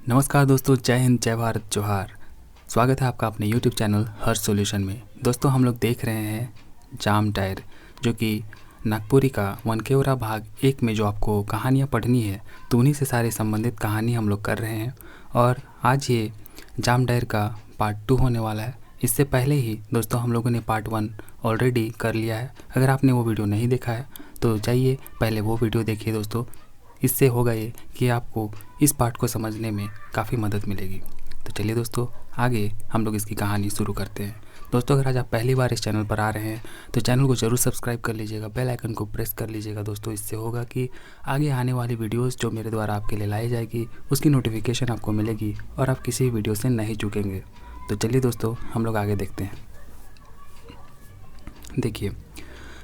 नमस्कार दोस्तों, जय हिंद, जय भारत, जोहार। स्वागत है आपका अपने YouTube चैनल हर सॉल्यूशन में। दोस्तों, हम लोग देख रहे हैं जाम टायर, जो कि नागपुरी का वनकेवरा भाग 1 में जो आपको कहानियाँ पढ़नी है, तो उन्हीं से सारे संबंधित कहानी हम लोग कर रहे हैं। और आज ये जाम टायर का पार्ट 2 होने वाला है। इससे पहले ही दोस्तों हम लोगों ने पार्ट 1 ऑलरेडी कर लिया है। अगर आपने वो वीडियो नहीं देखा है तो जाइए पहले वो वीडियो देखिए दोस्तों। इससे होगा ये कि आपको इस पार्ट को समझने में काफ़ी मदद मिलेगी। तो चलिए दोस्तों, आगे हम लोग इसकी कहानी शुरू करते हैं। दोस्तों, अगर आज आप पहली बार इस चैनल पर आ रहे हैं तो चैनल को ज़रूर सब्सक्राइब कर लीजिएगा, बेल आइकन को प्रेस कर लीजिएगा दोस्तों। इससे होगा कि आगे आने वाली वीडियोस जो मेरे द्वारा आपके लिए लाई जाएगी उसकी नोटिफिकेशन आपको मिलेगी और आप किसी वीडियो से नहीं चूकेंगे। तो चलिए दोस्तों, हम लोग आगे देखते हैं। देखिए,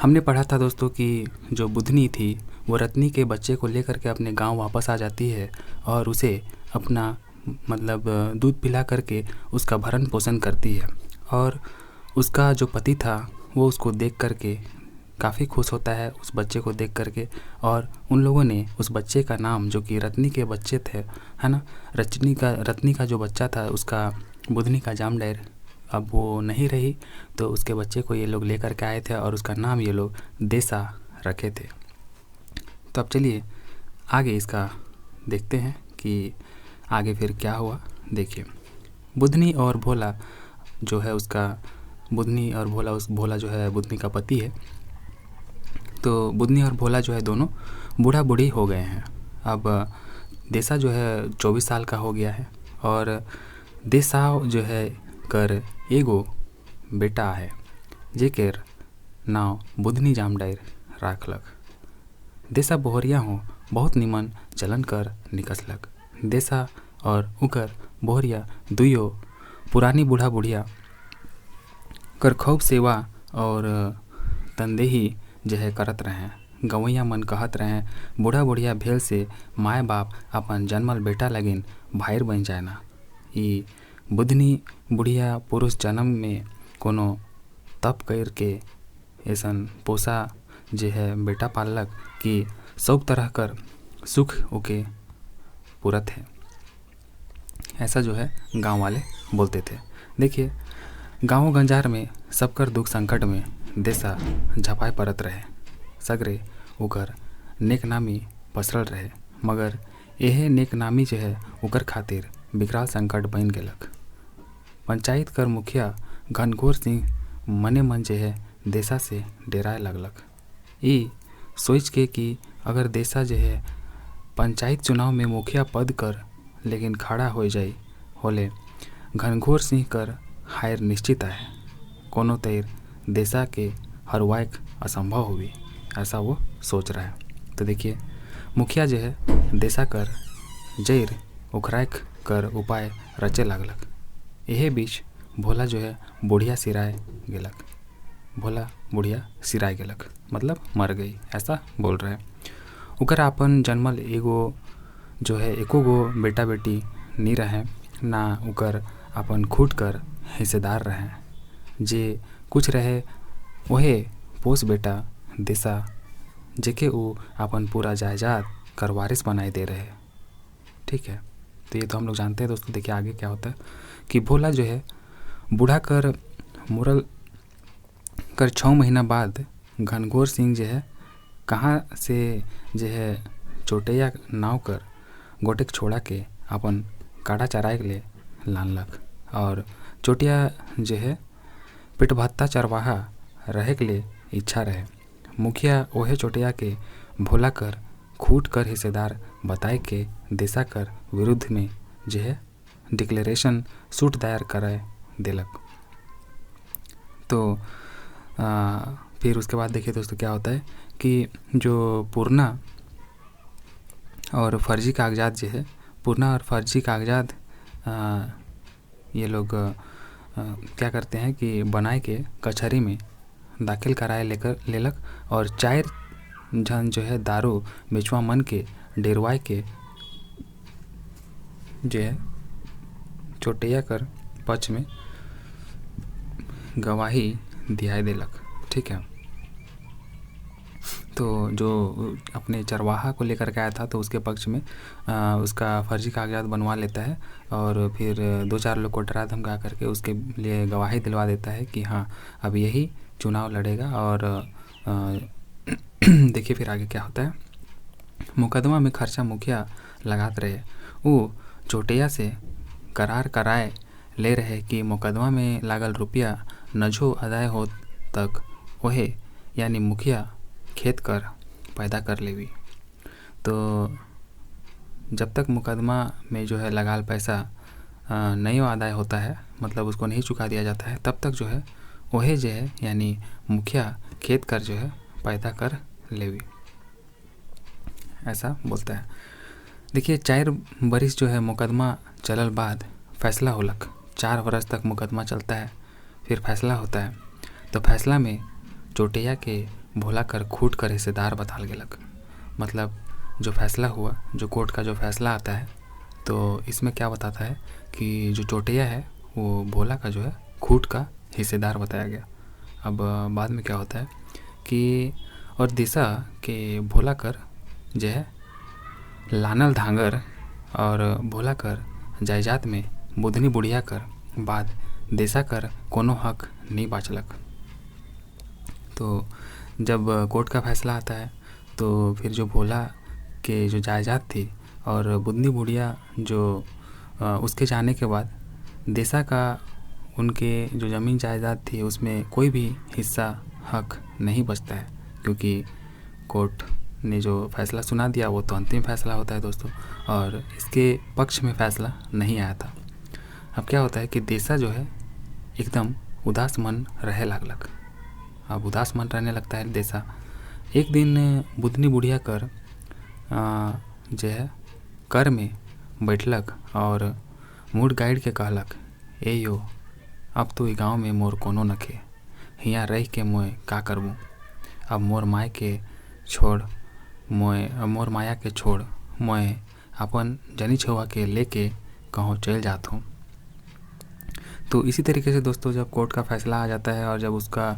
हमने पढ़ा था दोस्तों कि जो बुधनी थी वो रत्नी के बच्चे को लेकर के अपने गांव वापस आ जाती है और उसे अपना दूध पिला करके उसका भरण पोषण करती है। और उसका जो पति था वो उसको देख करके काफ़ी खुश होता है, उस बच्चे को देख करके। और उन लोगों ने उस बच्चे का नाम, जो कि रत्नी के बच्चे थे, है ना, रत्नी का जो बच्चा था उसका, बुधनी का जाम टायर, अब वो नहीं रही तो उसके बच्चे को ये लोग लेकर के आए थे और उसका नाम ये लोग देसा रखे थे। तो अब चलिए आगे इसका देखते हैं कि आगे फिर क्या हुआ। देखिए, बुधनी और भोला जो है उसका, बुधनी और भोला जो है बुधनी का पति है। तो बुधनी और भोला जो है दोनों बूढ़ा बूढ़ी हो गए हैं। अब देसा जो है 24 साल का हो गया है और देसा जो है कर एगो बेटा है, जेकर नाव बुधनी जाम टायर राखलक। देसा बोहरिया हो बहुत निमन चलन कर निकसलक। देसा और उकर बोहरिया दुयो पुरानी बूढ़ा बुढ़िया कर खूब सेवा और तनदेही जो है करत रहे। गवैया मन कहत रहे, बूढ़ा बुढ़िया भेल से माए बाप अपन जन्मल बेटा लगिन भाईर बन जाना। ई बुधनी बुढ़िया पुरुष जन्म में कोनो तप कर के ऐसन पोसा जो है बेटा पालक कि सब तरह कर सुख ओके पूरत है। ऐसा जो है गांव वाले बोलते थे। देखिए, गांव गंजार में सबकर दुख संकट में देसा झपाए परत रहे। सगरे ओकर नेकनामी पसरल रहे, मगर यह नेकनामी जो है ओकर खातिर विकराल संकट बन गेलक। पंचायत कर मुखिया घनघोर सिंह मने मन जो है देसा से डेराए लगलक। ई सोच के कि अगर देसा जो है पंचायत चुनाव में मुखिया पद कर लेकिन खड़ा हो जाए होले, घनघोर सिंह कर हायर निश्चित है, कोनो तैर देसा के हरवाइक असंभव हुई, ऐसा वो सोच रहा है। तो देखिए, मुखिया जो है देसा कर जैर उखराइक कर उपाय रचे लगलक। यह बीच भोला जो है बुढ़िया सिराय गेलक। भोला बुढ़िया सिराय गेलक मतलब मर गई, ऐसा बोल रहे हैं। उकर अपन जन्मल एगो जो है एको गो बेटा बेटी नहीं रहे, ना उकर अपन खूट कर हिस्सेदार रहे। जे कुछ रहे वहे पोस बेटा देसा, जेके वो अपन पूरा जायदाद कर वारिस बनाए दे रहे। ठीक है, तो ये तो हम लोग जानते हैं दोस्तों। देखिए आगे क्या होता है कि भोला जो है बूढ़ा कर मुरल कर 6 महीना बाद घनघोर सिंह जो है कहाँ से जो है चोटैया नाव कर गोटेक छोड़ा के अपन काड़ा चराए के लिए लानलक। और चोटिया जो है पेट भत्ता चरवाहा रहे के लिए इच्छा रहे। मुखिया ओहे चोटिया के भोला कर खूट कर हिस्सेदार बताए के देसा कर विरुद्ध में जो है डिक्लेरेशन सूट दायर कराए देलक। तो फिर उसके बाद देखिए दोस्तों क्या होता है कि जो पूर्णा और फर्जी कागजात जो है, पूर्णा और फर्जी कागजात ये लोग क्या करते हैं कि बनाए के कचहरी में दाखिल कराए लेलक और 4 जन जो है दारू बेचवा मन के डेरवाए के जो है चोटैया कर पक्ष में गवाही दियाए देलक। ठीक है, तो जो अपने चरवाहा को लेकर के आया था तो उसके पक्ष में उसका फर्जी कागजात बनवा लेता है और फिर 2-4 लोग को डरा धमका करके उसके लिए गवाही दिलवा देता है कि हाँ अब यही चुनाव लड़ेगा। और देखिए फिर आगे क्या होता है। मुकदमा में खर्चा मुखिया लगात रहे, वो चोटिया से करार कराए ले रहे कि मुकदमा में लागल रुपया नझो अदाय हो तक ओहे यानी मुखिया खेत कर पैदा कर लेवी। तो जब तक मुकदमा में जो है लगाल पैसा नहीं आदाय होता है, मतलब उसको नहीं चुका दिया जाता है, तब तक जो है ओहे जो है यानी मुखिया खेत कर जो है पैदा कर लेवी, ऐसा बोलता है। देखिए 4 बरिस जो है मुकदमा चलल बाद फैसला होलक। 4 बरस तक मुकदमा चलता है, फिर फैसला होता है। तो फैसला में चोटिया के भोला कर खूट कर हिस्सेदार बताल गेलक। मतलब जो फैसला हुआ, जो कोर्ट का जो फैसला आता है, तो इसमें क्या बताता है कि जो चोटिया है वो भोला का जो है खूट का हिस्सेदार बताया गया। अब बाद में क्या होता है कि और दिशा के भोला कर जो है लानल धांगर और भोला कर जायजात में बुधनी बुढ़िया कर बाद देसा कर कोनो हक नहीं बाचलक। तो जब कोर्ट का फैसला आता है तो फिर जो भोला के जो जायदाद थी और बुधनी बुढ़िया जो उसके जाने के बाद देसा का उनके जो ज़मीन जायदाद थी उसमें कोई भी हिस्सा हक नहीं बचता है, क्योंकि कोर्ट ने जो फैसला सुना दिया वो तो अंतिम फैसला होता है दोस्तों, और इसके पक्ष में फैसला नहीं आया था। अब क्या होता है कि देसा जो है एकदम उदास मन रहे लगलक। अब उदास मन रहने लगता है देसा। एक दिन बुधनी बुढ़िया कर जो है कर में बैठलक और मूड गाइड के कहलक, ए यो अब तो गाँव में मोर कोनो नखे, हियाँ रह के मोए का करबू। अब मोर माय के छोड़ मोर माया के छोड़ मोए अपन जनी छुआ के लेके कहूँ चल जात हूँ। तो इसी तरीके से दोस्तों जब कोर्ट का फैसला आ जाता है और जब उसका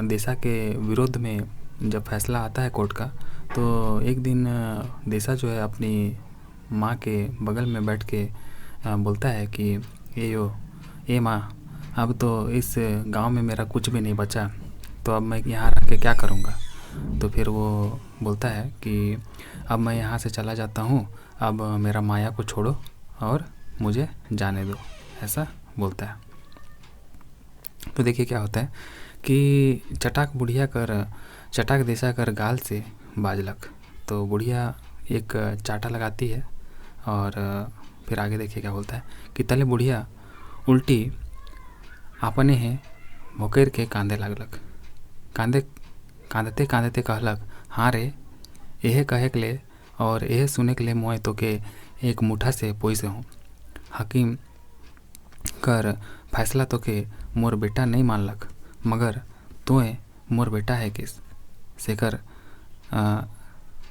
देसा के विरोध में जब फैसला आता है कोर्ट का, तो एक दिन देसा जो है अपनी माँ के बगल में बैठ के बोलता है कि ए माँ अब तो इस गांव में मेरा कुछ भी नहीं बचा, तो अब मैं यहाँ रह के क्या करूँगा। तो फिर वो बोलता है कि अब मैं यहाँ से चला जाता हूँ, अब मेरा माया को छोड़ो और मुझे जाने दो, ऐसा बोलता है। तो देखिए क्या होता है कि चटाक देसा कर गाल से बाजलक। तो बुढ़िया एक चाटा लगाती है और फिर आगे देखिए क्या बोलता है कि तले बुढ़िया उल्टी आपने है भोकेर के कांदे लागलक। कांदते कांदते कहलक, हाँ रे यह कहे के ले और यह सुने के ले मोए तो के एक मुठा से पोइसे हूँ। हकीम कर फैसला तो के मोर बेटा नहीं मानलक, मगर तोए मोर बेटा है किस सेकर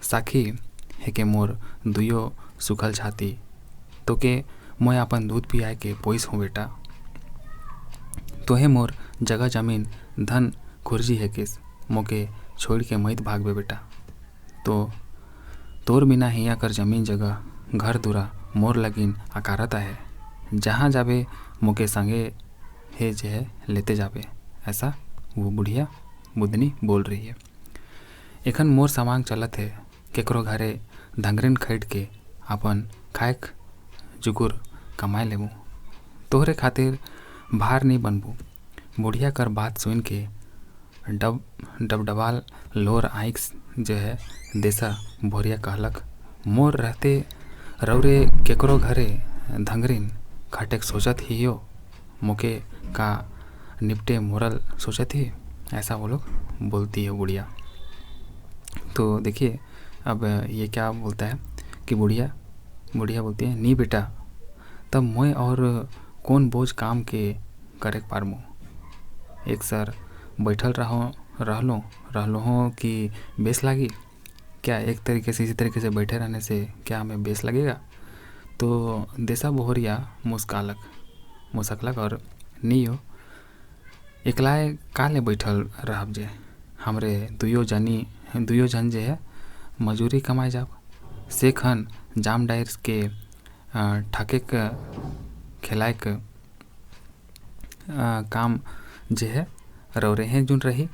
साखी है के मोर दुयो सुखल छाती तो के मोए अपन दूध पियाए के पोइस हूँ बेटा। तोहे मोर जगह जमीन धन खुर्जी है किस मोके छोड़ के मत भागबे बेटा। तो तोर बिना हिया कर जमीन जगह घर दुरा मोर लगिन अकारता है, जहाँ जाबे मोके संगे हे जे है लेते जाबे, ऐसा वो बुढ़िया बुधनी बोल रही है। एखन मोर समांग चलत है केकरो घरे धंगरिन खरीद के अपन खाएक जुगुर कमाए लेबू, तोहरे खातिर भार नहीं बनबू। बुढ़िया कर बात सुन के डबडबाल लोर आइक जो है देसा भोरिया कहलक, मोर रहते रौरे केकरो घरे धंगरिन खटेक सोचत ही हो, मोके का निपटे मोरल सोचत ही, ऐसा वो लोग बोलती है बुढ़िया। तो देखिए अब ये क्या बोलता है कि बुढ़िया बोलती है, नी बेटा तब मोए और कौन बोझ काम के करे पारमो। एक सर बैठल रहलो हो कि बेस लागी क्या, एक तरीके से इसी तरीके से बैठे रहने से क्या हमें बेस लगेगा। तो देसा बोहरिया मुस्कलक और नियो एकलाए काले बैठल रहब जे, हमरे दुयो जनी दुयो जन जे है मजूरी कमाए जाब। से खन जाम डायर के ठाकेक खिलायक काम जे है रौरे हैं जुन रही।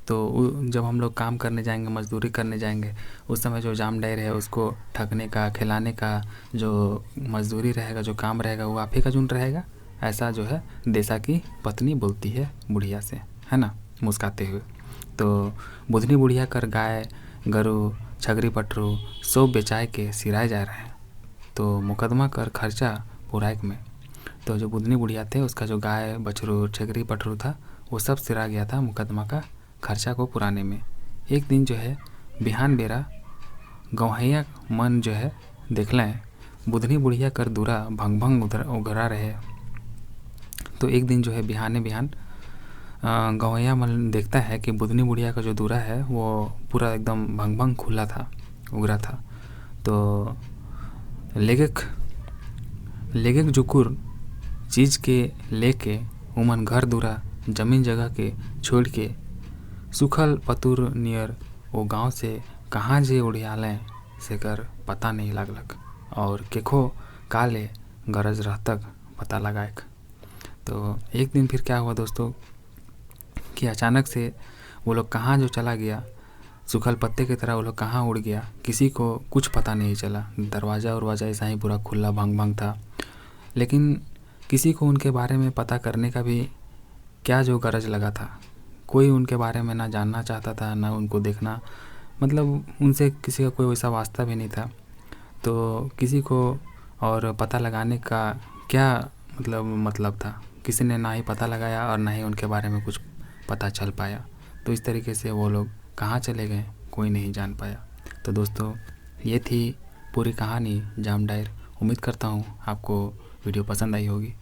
तो जब हम लोग काम करने जाएंगे, मजदूरी करने जाएंगे, उस समय जो जाम डायर है उसको ठगने का, खिलाने का जो मजदूरी रहेगा, जो काम रहेगा, वो आप ही का जुन रहेगा। ऐसा जो है देसा की पत्नी बोलती है बुढ़िया से, है ना, मुस्काते हुए। तो बुधनी बुढ़िया कर गाय गरु छगरी पटरू सब बेचाए के सिराए जा रहे हैं। तो मुकदमा कर खर्चा पुराइक में। तो जो बुधनी बुढ़िया थे उसका जो गाय बछरू छगरी पटरू था वो सब सिरा गया था मुकदमा का खर्चा को पुराने में। एक दिन जो है बिहान बेरा गौहैया मन जो है देखलें बुधनी बुढ़िया कर दूरा भंग भंग उघरा रहे। तो एक दिन जो है बिहान गौहैया मन देखता है कि बुधनी बुढ़िया का जो दूरा है वो पूरा एकदम भंग भंग खुला था, उगरा था। तो लेगेक जुकुर चीज़ के लेके उमन घर दूरा जमीन जगह के छोड़ के सुखल पतुर नियर वो गांव से कहाँ जे उड़ियालें से कर पता नहीं लागलक और केखो काले गरज रहतक पता लगाएक। तो एक दिन फिर क्या हुआ दोस्तों कि अचानक से वो लोग कहाँ जो चला गया, सूखल पत्ते की तरह वो लोग कहाँ उड़ गया, किसी को कुछ पता नहीं चला। दरवाज़ा ऐसा ही पूरा खुला भंग भंग था, लेकिन किसी को उनके बारे में पता करने का भी क्या जो गरज लगा था। कोई उनके बारे में ना जानना चाहता था, ना उनको देखना, मतलब उनसे किसी का कोई वैसा वास्ता भी नहीं था। तो किसी को और पता लगाने का क्या मतलब था, किसी ने ना ही पता लगाया और ना ही उनके बारे में कुछ पता चल पाया। तो इस तरीके से वो लोग कहाँ चले गए कोई नहीं जान पाया। तो दोस्तों ये थी पूरी कहानी जाम डायर। उम्मीद करता हूँ आपको वीडियो पसंद आई होगी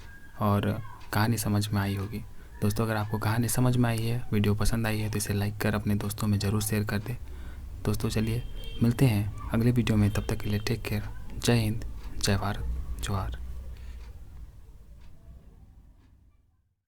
और कहानी समझ में आई होगी। दोस्तों अगर आपको कहानी समझ में आई है, वीडियो पसंद आई है तो इसे लाइक कर अपने दोस्तों में ज़रूर शेयर कर दें। दोस्तों चलिए मिलते हैं अगले वीडियो में, तब तक के लिए टेक केयर। जय हिंद, जय भारत, जोहार।